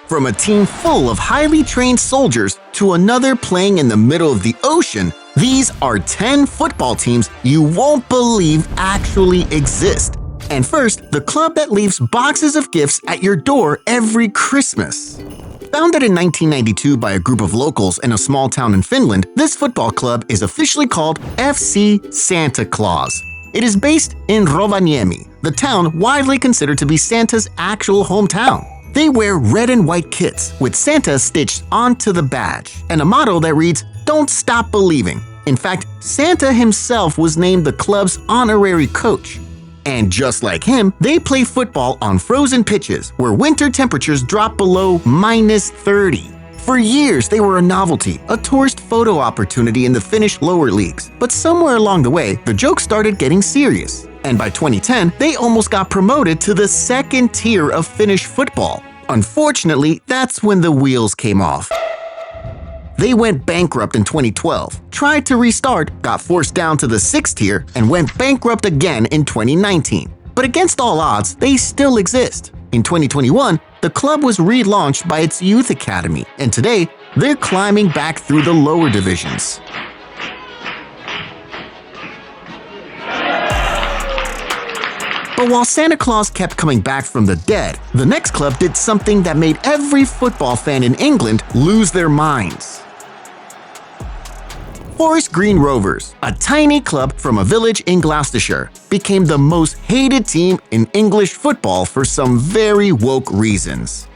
From a team full of highly trained soldiers to another playing in the middle of the ocean, these are 10 football teams you won't believe actually exist. And first, the club that leaves boxes of gifts at your door every Christmas. Founded in 1992 by a group of locals in a small town in Finland, this football club is officially called FC Santa Claus. It is based in Rovaniemi, the town widely considered to be Santa's actual hometown. They wear red and white kits with Santa stitched onto the badge and a motto that reads, "Don't stop believing." In fact, Santa himself was named the club's honorary coach. And just like him, they play football on frozen pitches where winter temperatures drop below -30. For years, they were a novelty, a tourist photo opportunity in the Finnish lower leagues. But somewhere along the way, the joke started getting serious. And by 2010, they almost got promoted to the second tier of Finnish football. Unfortunately, that's when the wheels came off. They went bankrupt in 2012, tried to restart, got forced down to the 6th tier, and went bankrupt again in 2019. But against all odds, they still exist. In 2021, the club was relaunched by its youth academy, and today, they're climbing back through the lower divisions. But while Santa Claus kept coming back from the dead, the next club did something that made every football fan in England lose their minds. Forest Green Rovers, a tiny club from a village in Gloucestershire, became the most hated team in English football for some very woke reasons.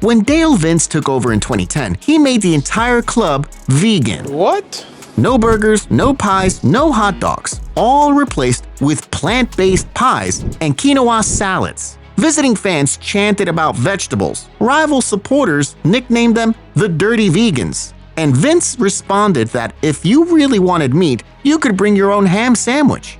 When Dale Vince took over in 2010, he made the entire club vegan. What? No burgers, no pies, no hot dogs, all replaced with plant-based pies and quinoa salads. Visiting fans chanted about vegetables. Rival supporters nicknamed them the Dirty Vegans. And Vince responded that if you really wanted meat, you could bring your own ham sandwich.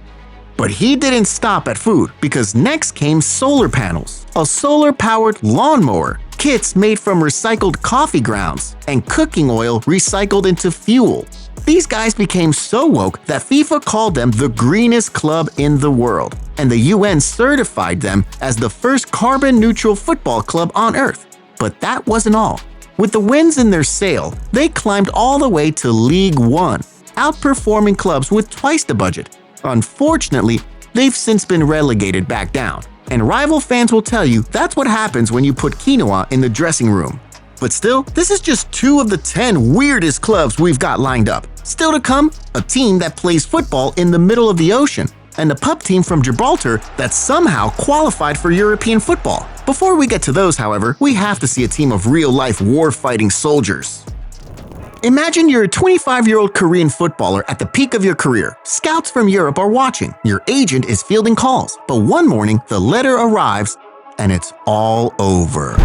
But he didn't stop at food, because next came solar panels, a solar-powered lawnmower, kits made from recycled coffee grounds, and cooking oil recycled into fuel. These guys became so woke that FIFA called them the greenest club in the world, and the UN certified them as the first carbon-neutral football club on Earth. But that wasn't all. With the winds in their sail, they climbed all the way to League One, outperforming clubs with twice the budget. Unfortunately, they've since been relegated back down, and rival fans will tell you that's what happens when you put quinoa in the dressing room. But still, this is just 2 of the 10 weirdest clubs we've got lined up. Still to come, a team that plays football in the middle of the ocean, and a pup team from Gibraltar that somehow qualified for European football. Before we get to those, however, we have to see a team of real-life war-fighting soldiers. Imagine you're a 25-year-old Korean footballer at the peak of your career. Scouts from Europe are watching. Your agent is fielding calls. But one morning, the letter arrives, and it's all over.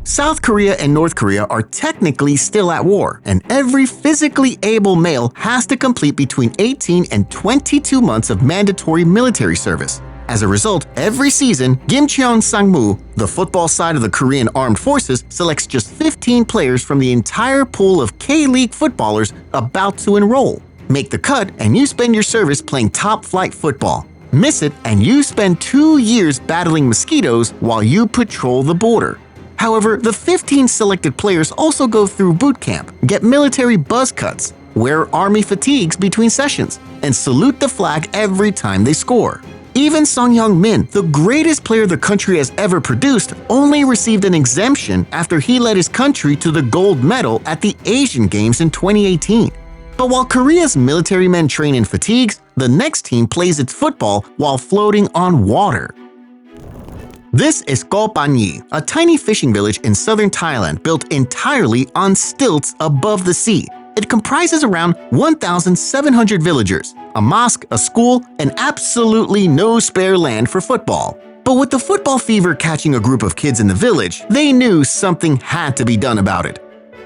South Korea and North Korea are technically still at war, and every physically able male has to complete between 18 and 22 months of mandatory military service. As a result, every season, Gimcheon Sangmu, the football side of the Korean Armed Forces, selects just 15 players from the entire pool of K-League footballers about to enroll. Make the cut and you spend your service playing top-flight football. Miss it and you spend 2 years battling mosquitoes while you patrol the border. However, the 15 selected players also go through boot camp, get military buzz cuts, wear army fatigues between sessions, and salute the flag every time they score. Even Song Heung-min, the greatest player the country has ever produced, only received an exemption after he led his country to the gold medal at the Asian Games in 2018. But while Korea's military men train in fatigues, the next team plays its football while floating on water. This is Panyee, a tiny fishing village in southern Thailand built entirely on stilts above the sea. It comprises around 1,700 villagers, a mosque, a school, and absolutely no spare land for football. But with the football fever catching a group of kids in the village, they knew something had to be done about it.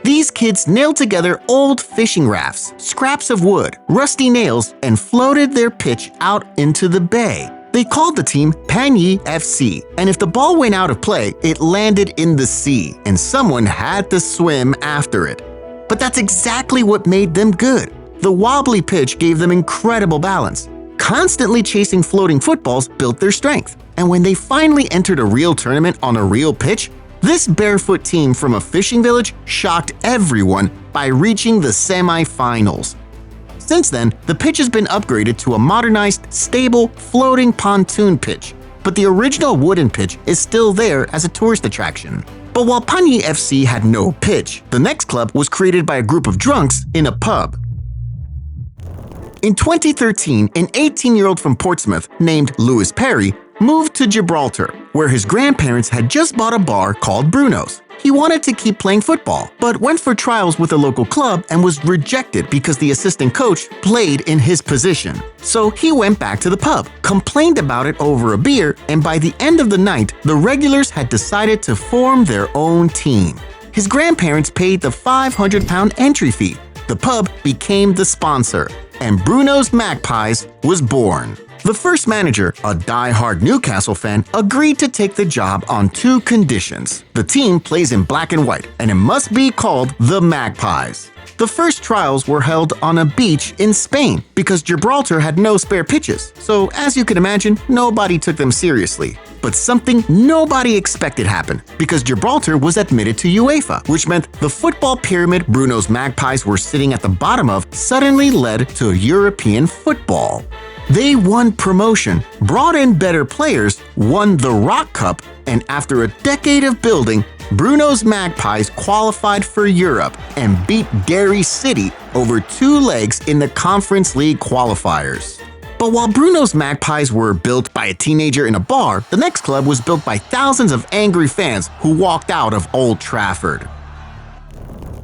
These kids nailed together old fishing rafts, scraps of wood, rusty nails, and floated their pitch out into the bay. They called the team Panyee FC, and if the ball went out of play, it landed in the sea, and someone had to swim after it. But that's exactly what made them good. The wobbly pitch gave them incredible balance. Constantly chasing floating footballs built their strength, and when they finally entered a real tournament on a real pitch, This barefoot team from a fishing village shocked everyone by reaching the semi-finals. Since then, the pitch has been upgraded to a modernized, stable, floating pontoon pitch, but the original wooden pitch is still there as a tourist attraction. But while Panyee FC had no pitch, the next club was created by a group of drunks in a pub. In 2013, an 18-year-old from Portsmouth named Lewis Perry moved to Gibraltar, where his grandparents had just bought a bar called Bruno's. He wanted to keep playing football, but went for trials with a local club and was rejected because the assistant coach played in his position. So he went back to the pub, complained about it over a beer, and by the end of the night, the regulars had decided to form their own team. His grandparents paid the £500 entry fee. The pub became the sponsor, and Bruno's Magpies was born. The first manager, a die-hard Newcastle fan, agreed to take the job on 2 conditions. The team plays in black and white, and it must be called the Magpies. The first trials were held on a beach in Spain because Gibraltar had no spare pitches, so as you can imagine, nobody took them seriously. But something nobody expected happened because Gibraltar was admitted to UEFA, which meant the football pyramid Bruno's Magpies were sitting at the bottom of suddenly led to European football. They won promotion, brought in better players, won the Rock Cup, and after a decade of building, Bruno's Magpies qualified for Europe and beat Derry City over 2 legs in the Conference League qualifiers. But while Bruno's Magpies were built by a teenager in a bar, the next club was built by thousands of angry fans who walked out of Old Trafford.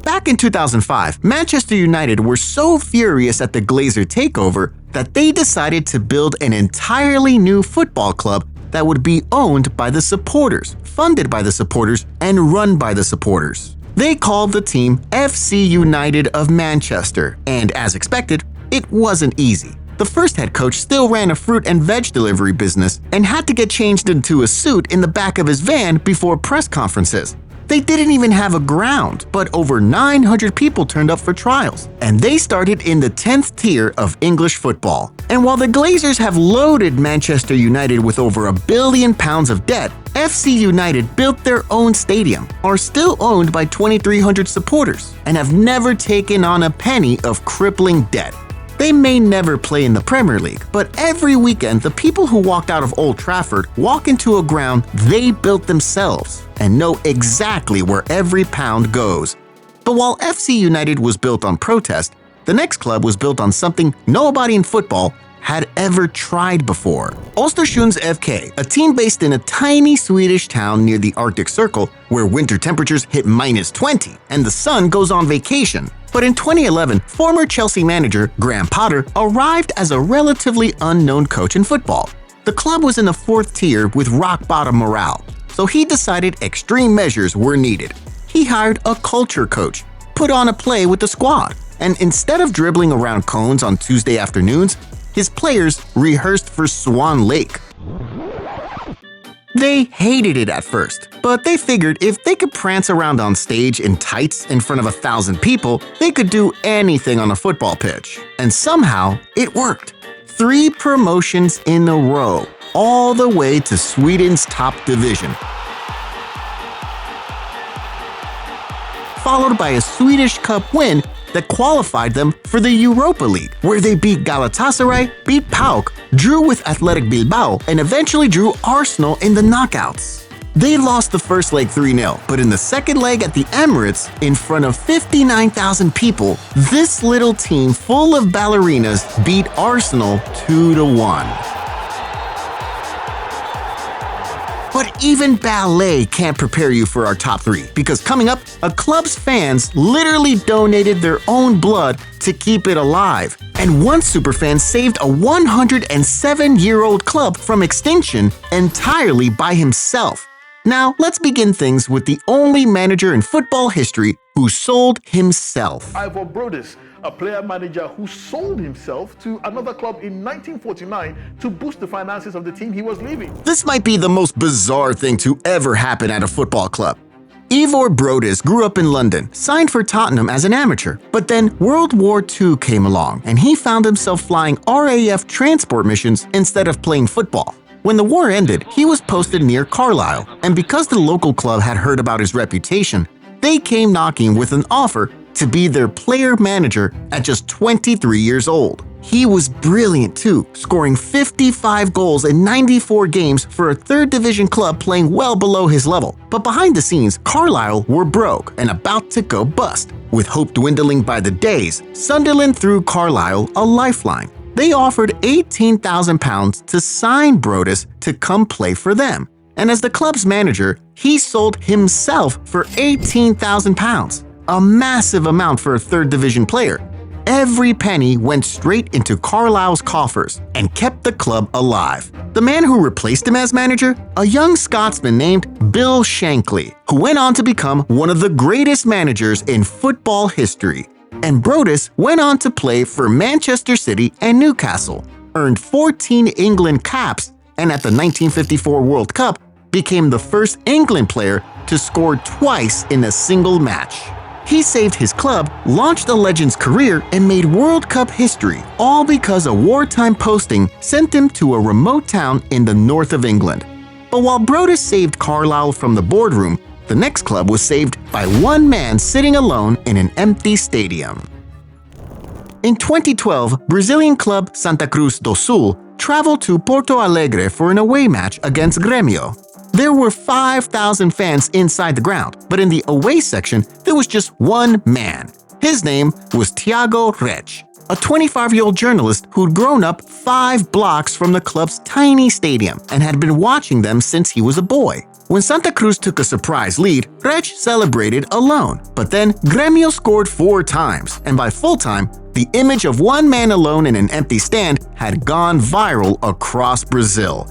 Back in 2005, Manchester United were so furious at the Glazer takeover that they decided to build an entirely new football club that would be owned by the supporters, funded by the supporters, and run by the supporters. They called the team FC United of Manchester, and as expected, it wasn't easy. The first head coach still ran a fruit and veg delivery business and had to get changed into a suit in the back of his van before press conferences. They didn't even have a ground, but over 900 people turned up for trials, and they started in the 10th tier of English football. And while the Glazers have loaded Manchester United with over £1 billion of debt, FC United built their own stadium, are still owned by 2,300 supporters, and have never taken on a penny of crippling debt. They may never play in the Premier League, but every weekend the people who walked out of Old Trafford walk into a ground they built themselves and know exactly where every pound goes. But while FC United was built on protest, the next club was built on something nobody in football had ever tried before. Östersunds FK, a team based in a tiny Swedish town near the Arctic Circle where winter temperatures hit -20 and the sun goes on vacation. But in 2011, former Chelsea manager Graham Potter arrived as a relatively unknown coach in football. The club was in the 4th tier with rock-bottom morale, so he decided extreme measures were needed. He hired a culture coach, put on a play with the squad, and instead of dribbling around cones on Tuesday afternoons, his players rehearsed for Swan Lake. They hated it at first, but they figured if they could prance around on stage in tights in front of 1,000 people, they could do anything on a football pitch. And somehow, it worked. 3 promotions in a row, all the way to Sweden's top division. Followed by a Swedish Cup win that qualified them for the Europa League, where they beat Galatasaray, beat PAOK, drew with Athletic Bilbao, and eventually drew Arsenal in the knockouts. They lost the first leg 3-0, but in the second leg at the Emirates, in front of 59,000 people, this little team full of ballerinas beat Arsenal 2-1. But even ballet can't prepare you for our top 3, because coming up, a club's fans literally donated their own blood to keep it alive. And one superfan saved a 107-year-old club from extinction entirely by himself. Now, let's begin things with the only manager in football history who sold himself. Ivor Brodus, a player-manager who sold himself to another club in 1949 to boost the finances of the team he was leaving. This might be the most bizarre thing to ever happen at a football club. Ivor Brodus grew up in London, signed for Tottenham as an amateur, but then World War II came along and he found himself flying RAF transport missions instead of playing football. When the war ended, he was posted near Carlisle, and because the local club had heard about his reputation, they came knocking with an offer to be their player-manager at just 23 years old. He was brilliant too, scoring 55 goals in 94 games for a third division club playing well below his level. But behind the scenes, Carlisle were broke and about to go bust. With hope dwindling by the days, Sunderland threw Carlisle a lifeline. They offered £18,000 to sign Brodus to come play for them. And as the club's manager, he sold himself for £18,000, a massive amount for a third division player. Every penny went straight into Carlisle's coffers and kept the club alive. The man who replaced him as manager? A young Scotsman named Bill Shankly, who went on to become one of the greatest managers in football history. And Brodus went on to play for Manchester City and Newcastle, earned 14 England caps, and at the 1954 World Cup became the first England player to score twice in a single match. He saved his club, launched a legend's career, and made World Cup history, all because a wartime posting sent him to a remote town in the north of England. But while Brodus saved Carlisle from the boardroom, the next club was saved by one man sitting alone in an empty stadium. In 2012, Brazilian club Santa Cruz do Sul traveled to Porto Alegre for an away match against Grêmio. There were 5,000 fans inside the ground, but in the away section, there was just one man. His name was Thiago Resch, a 25-year-old journalist who'd grown up 5 blocks from the club's tiny stadium and had been watching them since he was a boy. When Santa Cruz took a surprise lead, Resch celebrated alone, but then Grêmio scored 4 times, and by full time, the image of one man alone in an empty stand had gone viral across Brazil.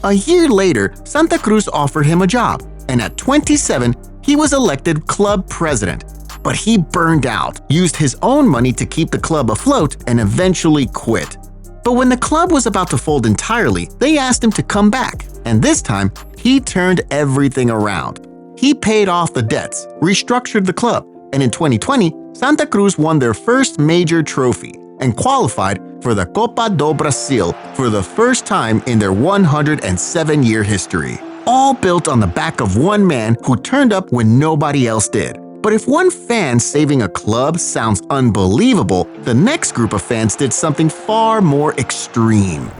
A year later, Santa Cruz offered him a job, and at 27, he was elected club president. But he burned out, used his own money to keep the club afloat, and eventually quit. But when the club was about to fold entirely, they asked him to come back, and this time, he turned everything around. He paid off the debts, restructured the club, and in 2020, Santa Cruz won their first major trophy and qualified for the Copa do Brasil for the first time in their 107-year history. All built on the back of one man who turned up when nobody else did. But if one fan saving a club sounds unbelievable, the next group of fans did something far more extreme.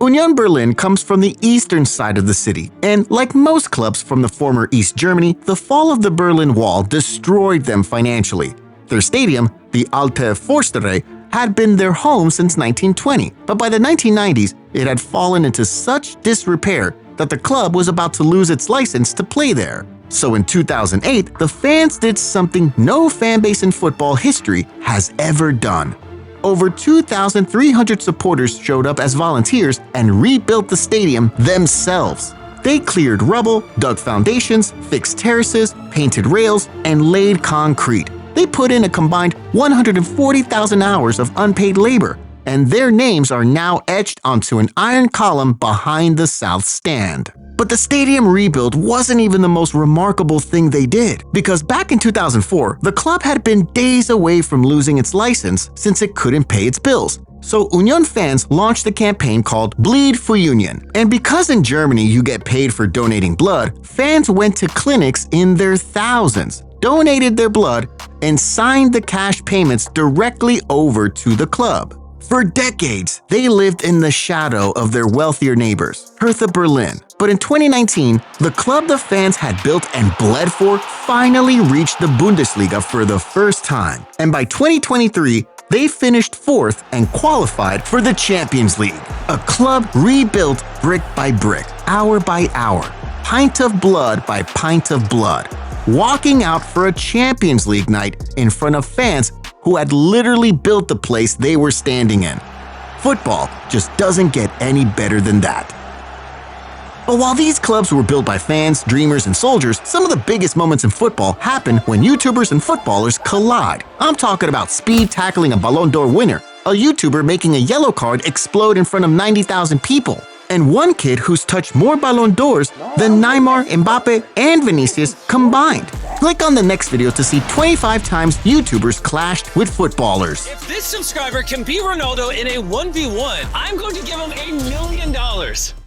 Union Berlin comes from the eastern side of the city, and like most clubs from the former East Germany, the fall of the Berlin Wall destroyed them financially. Their stadium, the Alte Forsterei, had been their home since 1920, but by the 1990s, it had fallen into such disrepair that the club was about to lose its license to play there. So in 2008, the fans did something no fanbase in football history has ever done. Over 2,300 supporters showed up as volunteers and rebuilt the stadium themselves. They cleared rubble, dug foundations, fixed terraces, painted rails, and laid concrete. They put in a combined 140,000 hours of unpaid labor, and their names are now etched onto an iron column behind the south stand. But the stadium rebuild wasn't even the most remarkable thing they did, because back in 2004, the club had been days away from losing its license since it couldn't pay its bills. So Union fans launched a campaign called Bleed for Union. And because in Germany you get paid for donating blood, fans went to clinics in their thousands, donated their blood, and signed the cash payments directly over to the club. For decades, they lived in the shadow of their wealthier neighbors, Hertha Berlin. But in 2019, the club the fans had built and bled for finally reached the Bundesliga for the first time. And by 2023, they finished 4th and qualified for the Champions League. A club rebuilt brick by brick, hour by hour, pint of blood by pint of blood, walking out for a Champions League night in front of fans who had literally built the place they were standing in. Football just doesn't get any better than that. But while these clubs were built by fans, dreamers, and soldiers, some of the biggest moments in football happen when YouTubers and footballers collide. I'm talking about speed tackling a Ballon d'Or winner, a YouTuber making a yellow card explode in front of 90,000 people, and one kid who's touched more Ballon d'Ors than Neymar, Mbappe, and Vinicius combined. Click on the next video to see 25 times YouTubers clashed with footballers. If this subscriber can beat Ronaldo in a 1v1, I'm going to give him $1 million.